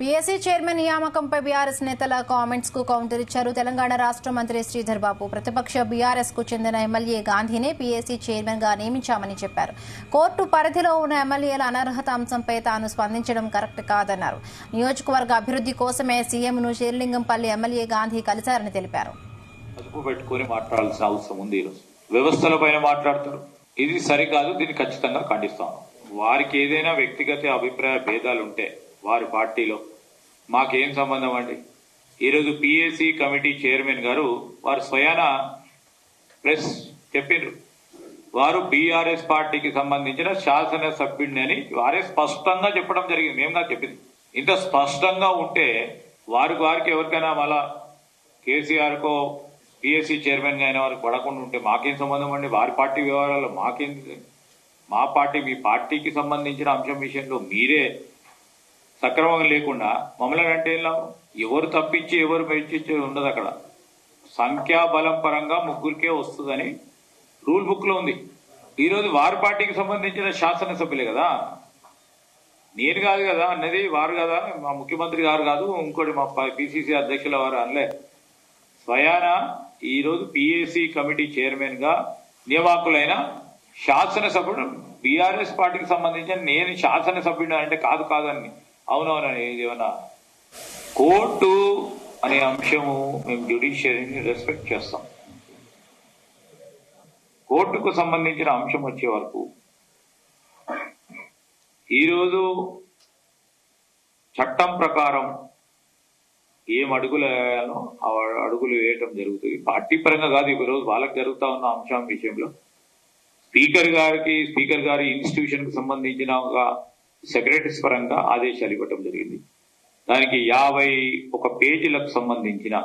PSC chairman నియామకంపై BRS నేతల comments కు counter ఇచ్చారు. తెలంగాణ రాష్ట్ర మంత్రి శ్రీధర్ బాబు ప్రతిపక్ష బీఆర్ఎస్ కు చెందిన ఎమ్మెల్యే గాంధీనే పీఎస్సీ చైర్మన్ గా నియమించామని చెప్పారు. కోర్టు పరిధిలో ఉన్న ఎమ్మెల్యేల అనర్హత అంశంపై తాను స్పందించడం కరెక్ట్ కాదన్నారు. నియోజకవర్గ అభివృద్ధి కోసమే సీఎంను శేర్లింగంపల్లి ఎమ్మెల్యే గాంధీ కలిశారని తెలిపారు. మాట్లాడాల్సిన అవసరం ఉంది. వ్యవస్థల పైన మాట్లాడతారు, ఇది సరికాదు, దీన్ని ఖచ్చితంగా ఖండిస్తాను. వారికి ఏదైనా వ్యక్తిగత అభిప్రాయ భేదాలు ఉంటే వారి పార్టీలో మాకేం సంబంధం అండి. ఈరోజు పిఎస్సి కమిటీ చైర్మన్ గారు వారు స్వయాన ప్రెస్ చెప్పారు, వారు బీఆర్ఎస్ పార్టీకి సంబంధించిన శాసన సభ్యుడిని అని వారే స్పష్టంగా చెప్పడం జరిగింది. మేము చెప్పింది ఇంత స్పష్టంగా ఉంటే వారికి ఎవరికైనా మళ్ళా కేసీఆర్ కో పిఎస్సి చైర్మన్ గా అయిన వారికి పడకుండా ఉంటే మాకేం సంబంధం అండి. వారి పార్టీ వ్యవహారాలు మాకేం, మా పార్టీ మీ పార్టీకి సంబంధించిన అంశం విషయంలో మీరే సక్రమంగా లేకుండా మమ్మల్ని అంటే ఎవరు తప్పించి ఎవరు మెచ్చి ఉండదు. అక్కడ సంఖ్యాబలం పరంగా ముగ్గురికే వస్తుందని రూల్ బుక్ లో ఉంది. ఈరోజు వారి పార్టీకి సంబంధించిన శాసనసభ్యులే కదా, నేను కాదు కదా అన్నది, వారు కదా, మా ముఖ్యమంత్రి గారు కాదు, ఇంకోటి మా పిసిసి అధ్యక్షుల వారు అనలే. స్వయాన ఈరోజు పిఎస్సి కమిటీ చైర్మన్ గా నియామకులైన శాసనసభ్యుడు బీఆర్ఎస్ పార్టీకి సంబంధించిన నేను శాసనసభ్యుడు అంటే కాదని అవునవునని ఏమన్నా కోర్టు అనే అంశము మేము జ్యుడిషియరీని రెస్పెక్ట్ చేస్తాం. కోర్టుకు సంబంధించిన అంశం వచ్చే వరకు ఈరోజు చట్టం ప్రకారం ఏం అడుగులు వేయాలో ఆ అడుగులు వేయటం జరుగుతుంది. పార్టీ పరంగా కాదు, ఈరోజు వాళ్ళకి జరుగుతా ఉన్న అంశం విషయంలో స్పీకర్ గారి ఇన్స్టిట్యూషన్ కు సంబంధించిన ఒక సెక్రటరీస్ పరంగా ఆదేశాలు ఇవ్వటం జరిగింది. దానికి 51 పేజీలకు సంబంధించిన